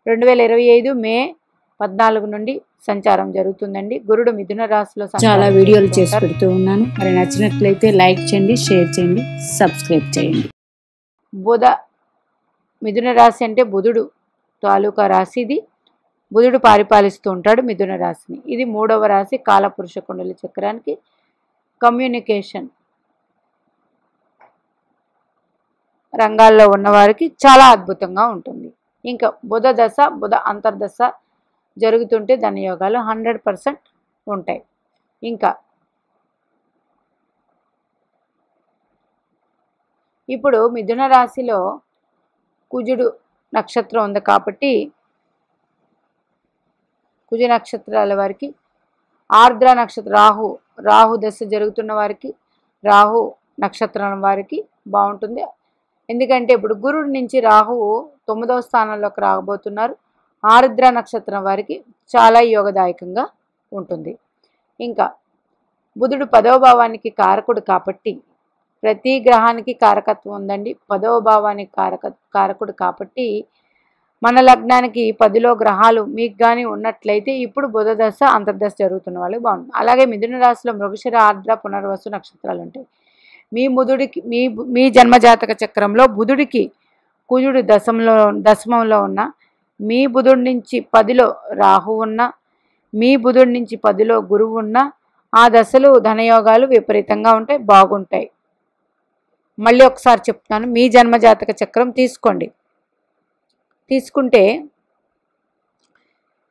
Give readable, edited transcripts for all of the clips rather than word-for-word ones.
2025 మే 14 నుండి సంచారం జరుగుతుందండి. గురుడు మిథున రాశిలో చాలా వీడియోలు చేసి పెడుతూ ఉన్నాను. మరి నచ్చినట్లయితే లైక్ చేయండి, షేర్ చేయండి, సబ్స్క్రైబ్ చేయండి. బుధ మిథున రాశి అంటే బుధుడు తాలూకా రాశి ఇది. బుధుడు పరిపాలిస్తూ ఉంటాడు మిథున రాశిని. ఇది 3వ రాశి కాలపురుష కుండలి చక్రానికి. కమ్యూనికేషన్ రంగాల్లో ఉన్నవారికి చాలా అద్భుతంగా ఉంటుంది. ఇంకా బుధ దశ, బుధ అంతర్దశ జరుగుతుంటే ధనయోగాలు 100% ఉంటాయి. ఇంకా ఇప్పుడు మిథున రాశిలో కుజుడు నక్షత్రం ఉంది కాబట్టి కుజ నక్షత్రాల వారికి ఆర్ద్ర నక్షత్ర రాహు దశ జరుగుతున్న వారికి, రాహు నక్షత్రం వారికి బాగుంటుంది. ఎందుకంటే ఇప్పుడు గురుడి నుంచి రాహువు 9వ స్థానంలోకి రాబోతున్నారు. ఆరుద్ర నక్షత్రం వారికి చాలా యోగదాయకంగా ఉంటుంది. ఇంకా బుధుడు 10వ భావానికి కారకుడు కాబట్టి ప్రతి గ్రహానికి కారకత్వం ఉందండి. 10వ భావానికి కారకుడు కాబట్టి మన లగ్నానికి 10లో గ్రహాలు మీకు కానీ ఉన్నట్లయితే ఇప్పుడు బుధ దశ అంతర్దశ జరుగుతున్న వాళ్ళకి బాగుంటుంది. అలాగే మిథున రాశిలో మృగశిర, ఆర్ద్ర, పునర్వసు నక్షత్రాలు ఉంటాయి. మీ జన్మజాతక చక్రంలో బుధుడికి కుజుడు దశమంలో ఉన్న, మీ బుధుడి నుంచి 10లో రాహు ఉన్న, మీ బుధుడి నుంచి 10లో గురువు ఉన్న ఆ దశలు ధనయోగాలు విపరీతంగా ఉంటాయి, బాగుంటాయి. మళ్ళీ ఒకసారి చెప్తున్నాను, మీ జన్మజాతక చక్రం తీసుకోండి. తీసుకుంటే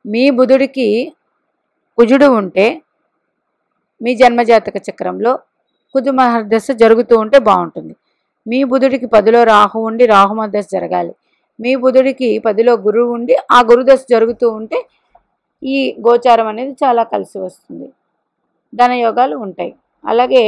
మీ బుధుడికి కుజుడు ఉంటే మీ జన్మజాతక చక్రంలో కుజు మహర్దశ జరుగుతూ ఉంటే బాగుంటుంది. మీ బుధుడికి 10లో రాహు ఉండి రాహు మహర్దశ జరగాలి. మీ బుధుడికి 10లో గురువు ఉండి ఆ గురుదశ జరుగుతూ ఉంటే ఈ గోచారం అనేది చాలా కలిసి వస్తుంది, ధనయోగాలు ఉంటాయి. అలాగే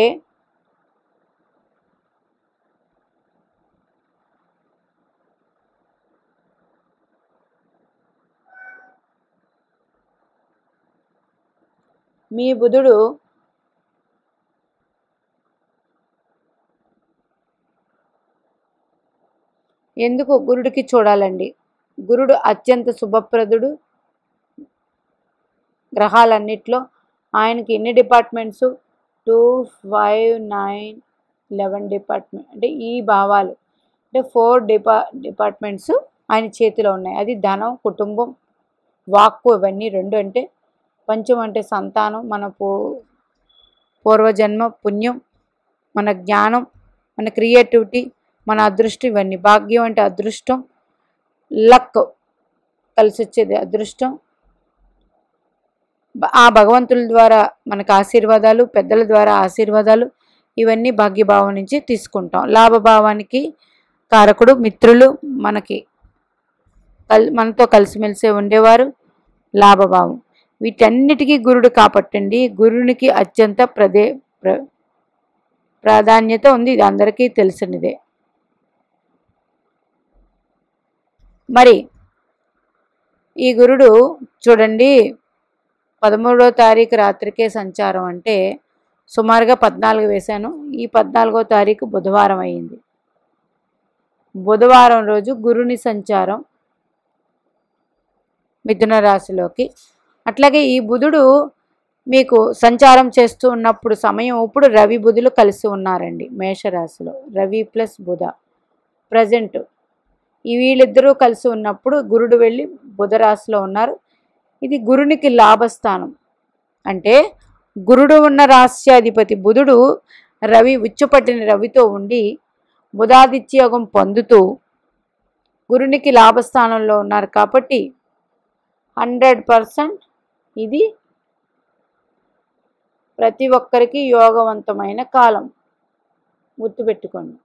మీ బుధుడు ఎందుకు గురుడికి చూడాలండి? గురుడు అత్యంత శుభప్రదుడు గ్రహాలన్నిట్లో. ఆయనకి ఎన్ని డిపార్ట్మెంట్స్? 2, 5, 9, 11 డిపార్ట్మెంట్, అంటే ఈ భావాలు అంటే 4 డిపార్ట్మెంట్స్ ఆయన చేతిలో ఉన్నాయి. అది ధనం, కుటుంబం, వాక్కు, ఇవన్నీ 2. అంటే పంచం అంటే సంతానం, మన పూర్వజన్మ పుణ్యం, మన జ్ఞానం, మన క్రియేటివిటీ, మన అదృష్టం, ఇవన్నీ. భాగ్యం అంటే అదృష్టం, లక్ కలిసి వచ్చేది అదృష్టం. ఆ భగవంతుల ద్వారా మనకు ఆశీర్వాదాలు, పెద్దల ద్వారా ఆశీర్వాదాలు, ఇవన్నీ భాగ్యభావం నుంచి తీసుకుంటాం. లాభభావానికి కారకుడు మిత్రులు, మనతో కలిసిమెలిసే ఉండేవారు, లాభభావం. వీటన్నిటికీ గురుడు కాపట్టండి. గురునికి అత్యంత ప్రాధాన్యత ఉంది, ఇది అందరికీ తెలిసినదే. మరి ఈ గురుడు చూడండి 13వ తారీఖు రాత్రికే సంచారం అంటే సుమారుగా 14 వేశాను. ఈ 14వ తారీఖు బుధవారం అయింది. బుధవారం రోజు గురుని సంచారం మిథున రాశిలోకి. అట్లాగే ఈ బుధుడు మీకు సంచారం చేస్తూ ఉన్నప్పుడు సమయం ఇప్పుడు రవి బుధులు కలిసి ఉన్నారండి మేషరాశిలో. రవి ప్లస్ బుధ ప్రజెంట్ వీళ్ళిద్దరూ కలిసి ఉన్నప్పుడు గురుడు వెళ్ళి బుధరాశిలో ఉన్నారు. ఇది గురునికి లాభస్థానం. అంటే గురుడు ఉన్న రాశ్యాధిపతి బుధుడు రవి ఉచ్చుపట్టిన రవితో ఉండి బుధాదిత్య యోగం పొందుతూ గురునికి లాభస్థానంలో ఉన్నారు కాబట్టి 100% ఇది ప్రతి ఒక్కరికి యోగవంతమైన కాలం. గుర్తుపెట్టుకోండి,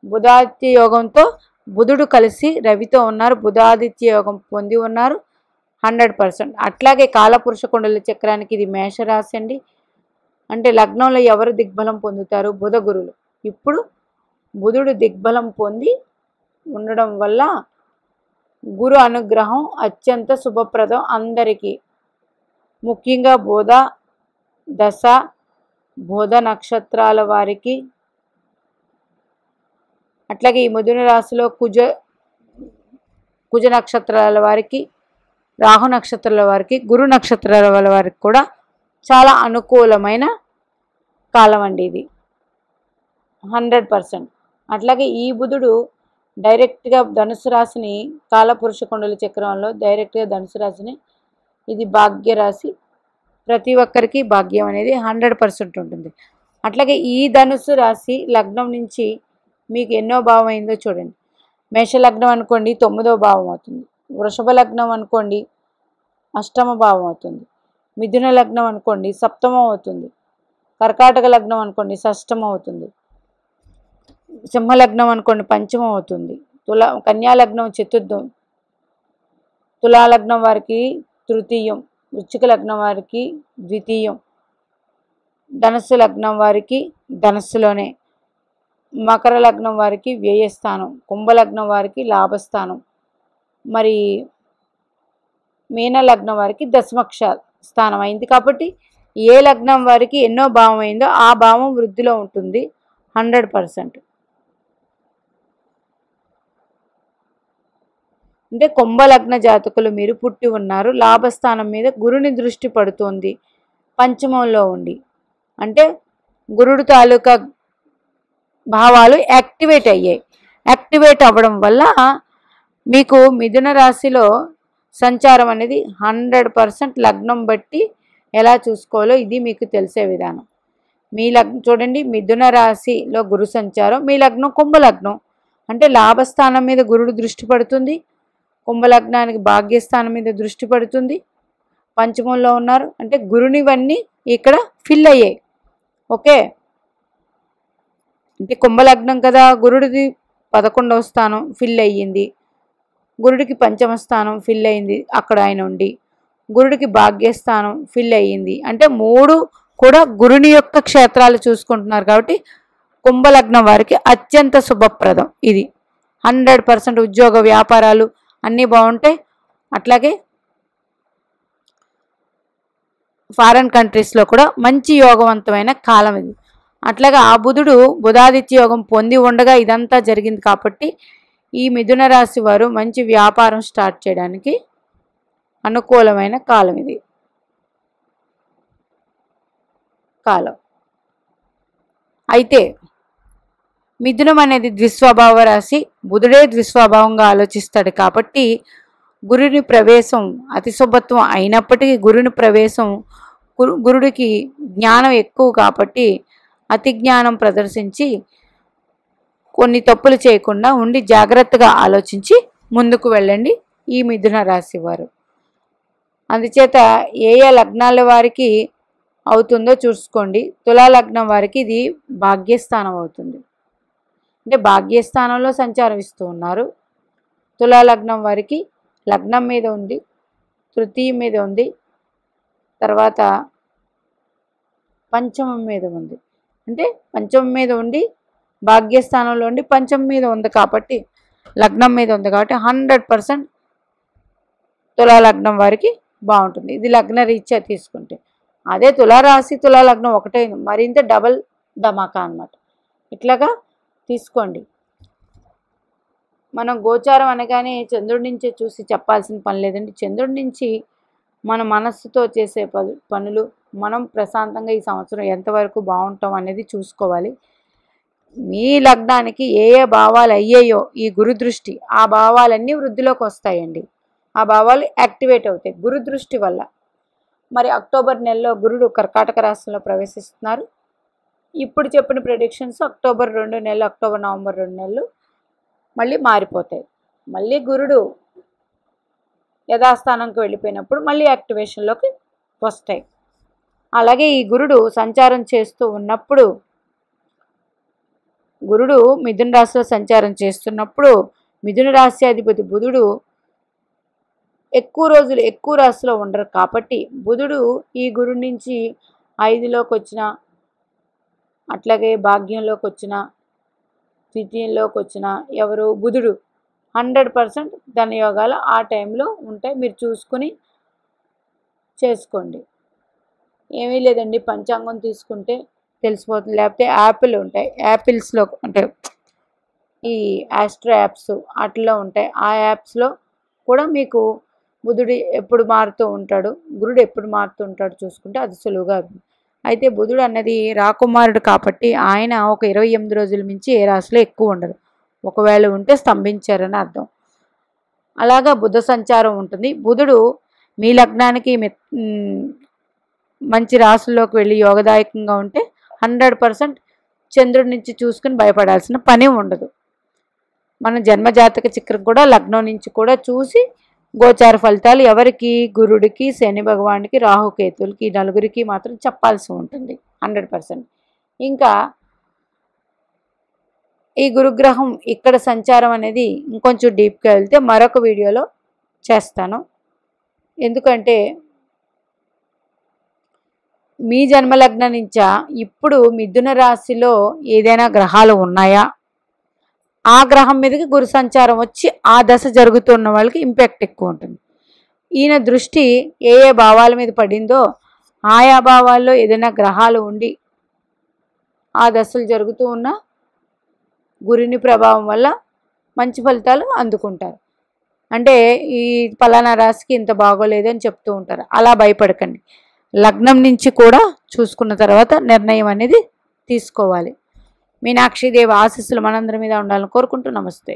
బుధాదిత్య యోగంతో బుధుడు కలిసి రవితో ఉన్నారు, బుధాదిత్య యోగం పొంది ఉన్నారు 100%. అట్లాగే కాలపురుష కుండలి చక్రానికి ఇది మేషరాశి అండి. అంటే లగ్నంలో ఎవరు దిగ్బలం పొందుతారు? బుధ గురులు. ఇప్పుడు బుధుడు దిగ్బలం పొంది ఉండడం వల్ల గురు అనుగ్రహం అత్యంత శుభప్రదం అందరికీ. ముఖ్యంగా బుధ దశ, బుధ నక్షత్రాల వారికి, అట్లాగే ఈ మిథున రాశిలో కుజ నక్షత్రాల వారికి, రాహు నక్షత్రాల వారికి, గురు నక్షత్రాల వారికి కూడా చాలా అనుకూలమైన కాలం అండి ఇది 100%. అట్లాగే ఈ బుధుడు డైరెక్ట్గా ధనుసు రాశిని, కాలపురుష కుండల చక్రంలో డైరెక్ట్గా ధనుసు రాశిని, ఇది భాగ్యరాశి, ప్రతి ఒక్కరికి భాగ్యం అనేది 100% ఉంటుంది. అట్లాగే ఈ ధనుసు రాశి లగ్నం నుంచి మీకు ఎన్నో భావం అయిందో చూడండి. మేష లగ్నం అనుకోండి 9వ భావం అవుతుంది, వృషభ లగ్నం అనుకోండి 8వ భావం అవుతుంది, మిథున లగ్నం అనుకోండి 7వ అవుతుంది, కర్కాటక లగ్నం అనుకోండి 6వ అవుతుంది, సింహలగ్నం అనుకోండి 5వ అవుతుంది, కన్యా లగ్నం 4థం, తులాలగ్నం వారికి 3యం, వృశ్చిక లగ్నం వారికి 2యం, ధనుస్సు లగ్నం వారికి ధనుస్సులోనే, మకర లగ్నం వారికి వ్యయస్థానం, కుంభలగ్నం వారికి లాభస్థానం, మరి మీన లగ్నం వారికి దశమక్ష స్థానం అయింది. కాబట్టి ఏ లగ్నం వారికి ఎన్నో భావం అయిందో ఆ భావం వృద్ధిలో ఉంటుంది 100%. అంటే కుంభలగ్న జాతకులు మీరు పుట్టి ఉన్నారు. లాభస్థానం మీద గురుని దృష్టి పడుతోంది పంచమంలో ఉండి, అంటే గురుడు తాలూకా భావాలు యాక్టివేట్ అయ్యాయి. యాక్టివేట్ అవ్వడం వల్ల మీకు మిథున రాశిలో సంచారం అనేది 100% లగ్నం బట్టి ఎలా చూసుకోవాలో ఇది మీకు తెలిసే విధానం. మీ లగ్నం చూడండి, మిథున రాశిలో గురు సంచారం, మీ లగ్నం కుంభలగ్నం అంటే లాభస్థానం మీద గురుడు దృష్టి పడుతుంది, కుంభలగ్నానికి భాగ్యస్థానం మీద దృష్టి పడుతుంది, పంచమంలో ఉన్నారు అంటే గురునివన్నీ ఇక్కడ ఫిల్ అయ్యాయి. ఓకే, అంటే కుంభలగ్నం కదా, గురుడిది 11వ స్థానం ఫిల్ అయ్యింది, గురుడికి 5వ స్థానం ఫిల్ అయింది, అక్కడ ఆయన ఉండి గురుడికి భాగ్యస్థానం ఫిల్ అయ్యింది, అంటే 3 కూడా గురుని యొక్క క్షేత్రాలు చూసుకుంటున్నారు. కాబట్టి కుంభలగ్నం వారికి అత్యంత శుభప్రదం ఇది 100%. ఉద్యోగ వ్యాపారాలు అన్నీ బాగుంటాయి. అట్లాగే ఫారెన్ కంట్రీస్లో కూడా మంచి యోగవంతమైన కాలం ఇది. అట్లాగే ఆ బుధుడు బుధాదిత్య యోగం పొంది ఉండగా ఇదంతా జరిగింది. కాబట్టి ఈ మిథున రాశి వారు మంచి వ్యాపారం స్టార్ట్ చేయడానికి అనుకూలమైన కాలం ఇది కాలం. అయితే మిథునం అనేది ద్విస్వభావ రాశి, బుధుడే ద్విస్వభావంగా ఆలోచిస్తాడు. కాబట్టి గురుని ప్రవేశం అతి శుభత్వం అయినప్పటికీ గురుని ప్రవేశం గురుడికి జ్ఞానం ఎక్కువ కాబట్టి అతి జ్ఞానం ప్రదర్శించి కొన్ని తప్పులు చేయకుండా ఉండి జాగ్రత్తగా ఆలోచించి ముందుకు వెళ్ళండి ఈ మిథున రాశి వారు. అందుచేత ఏ ఏ లగ్నాల వారికి అవుతుందో చూసుకోండి. తులా లగ్నం వారికి ఇది భాగ్యస్థానం అవుతుంది, అంటే భాగ్యస్థానంలో సంచారం ఇస్తూ ఉన్నారు. తులా లగ్నం వారికి లగ్నం మీద ఉంది, తృతీయం మీద ఉంది, తర్వాత పంచమం మీద ఉంది, అంటే పంచమం మీద ఉండి భాగ్యస్థానంలో ఉండి పంచమం మీద ఉంది కాబట్టి లగ్నం మీద ఉంది కాబట్టి 100% తులా లగ్నం వారికి బాగుంటుంది. ఇది లగ్న రీత్యా తీసుకుంటే. అదే తులారాశి తులా లగ్నం ఒకటే మరింత డబల్ ధమాకా అన్నమాట. ఇట్లాగా తీసుకోండి. మనం గోచారం అనగానే చంద్రుడి నుంచే చూసి చెప్పాల్సిన పని లేదండి. చంద్రుడి నుంచి మన మనస్సుతో చేసే పనులు మనం ప్రశాంతంగా ఈ సంవత్సరం ఎంతవరకు బాగుంటాం అనేది చూసుకోవాలి. మీ లగ్నానికి ఏ ఏ భావాలు అయ్యాయో ఈ గురు దృష్టి, ఆ భావాలన్నీ వృద్ధిలోకి వస్తాయండి. ఆ భావాలు యాక్టివేట్ అవుతాయి గురు దృష్టి వల్ల. మరి అక్టోబర్ నెలలో గురుడు కర్కాటక రాశిలో ప్రవేశిస్తున్నారు. ఇప్పుడు చెప్పిన ప్రెడిక్షన్స్ అక్టోబర్ 2 నెలలు, అక్టోబర్ నవంబర్ 2 నెలలు మళ్ళీ మారిపోతాయి. మళ్ళీ గురుడు యథాస్థానంకి వెళ్ళిపోయినప్పుడు మళ్ళీ యాక్టివేషన్లోకి వస్తాయి. అలాగే ఈ గురుడు సంచారం చేస్తూ ఉన్నప్పుడు, గురుడు మిథున రాశిలో సంచారం చేస్తున్నప్పుడు మిథున రాశి అధిపతి బుధుడు ఎక్కువ రోజులు ఎక్కువ రాశిలో ఉండరు. కాబట్టి బుధుడు ఈ గురుడి నుంచి 5లోకి వచ్చిన, అట్లాగే భాగ్యంలోకి వచ్చిన, ద్వితీయంలోకి వచ్చిన ఎవరు బుధుడు 100% ధనయోగాలు ఆ టైంలో ఉంటాయి. మీరు చూసుకుని చేసుకోండి. ఏమీ లేదండి, పంచాంగం తీసుకుంటే తెలిసిపోతుంది. లేకపోతే యాపిల్ ఉంటాయి, యాపిల్స్లో అంటే ఈ ఆస్ట్రో యాప్స్ వాటిలో ఉంటాయి. ఆ యాప్స్లో కూడా మీకు బుధుడు ఎప్పుడు మారుతూ ఉంటాడు, గురుడు ఎప్పుడు మారుతూ ఉంటాడు చూసుకుంటే అది సులువుగా అవుతుంది. అయితే బుధుడు అన్నది రాకుమారుడు కాబట్టి ఆయన ఒక 28 రోజుల మించి ఏ రాశిలో ఎక్కువ ఉండదు. ఒకవేళ ఉంటే స్తంభించారని అర్థం. అలాగా బుధ సంచారం ఉంటుంది. బుధుడు మీ లగ్నానికి మంచి రాశుల్లోకి వెళ్ళి యోగదాయకంగా ఉంటే 100% చంద్రుడి నుంచి చూసుకుని భయపడాల్సిన పని ఉండదు. మన జన్మజాతక చక్రం కూడా లగ్నం నుంచి కూడా చూసి గోచార ఫలితాలు ఎవరికి, గురుడికి, శని భగవానికి, రాహుకేతులకి, ఈ నలుగురికి మాత్రం చెప్పాల్సి ఉంటుంది 100%. ఇంకా ఈ గురుగ్రహం ఇక్కడ సంచారం అనేది ఇంకొంచెం డీప్గా వెళ్తే మరొక వీడియోలో చేస్తాను. ఎందుకంటే మీ జన్మలగ్నం నుంచా ఇప్పుడు మిథున రాశిలో ఏదైనా గ్రహాలు ఉన్నాయా, ఆ గ్రహం మీదకి గురు సంచారం వచ్చి ఆ దశ జరుగుతున్న వాళ్ళకి ఇంపాక్ట్ ఎక్కువ ఉంటుంది. ఈయన దృష్టి ఏ ఏ భావాల మీద పడిందో ఆయా భావాల్లో ఏదైనా గ్రహాలు ఉండి ఆ దశలు జరుగుతూ ఉన్న గురుని ప్రభావం వల్ల మంచి ఫలితాలు అందుకుంటారు. అంటే ఈ పలానా రాశికి ఇంత బాగోలేదని చెప్తూ ఉంటారు. అలా భయపడకండి. లగ్నం నుంచి కూడా చూసుకున్న తర్వాత నిర్ణయం అనేది తీసుకోవాలి. మీనాక్షిదేవి ఆశీస్సులు మనందరి మీద ఉండాలని కోరుకుంటూ నమస్తే.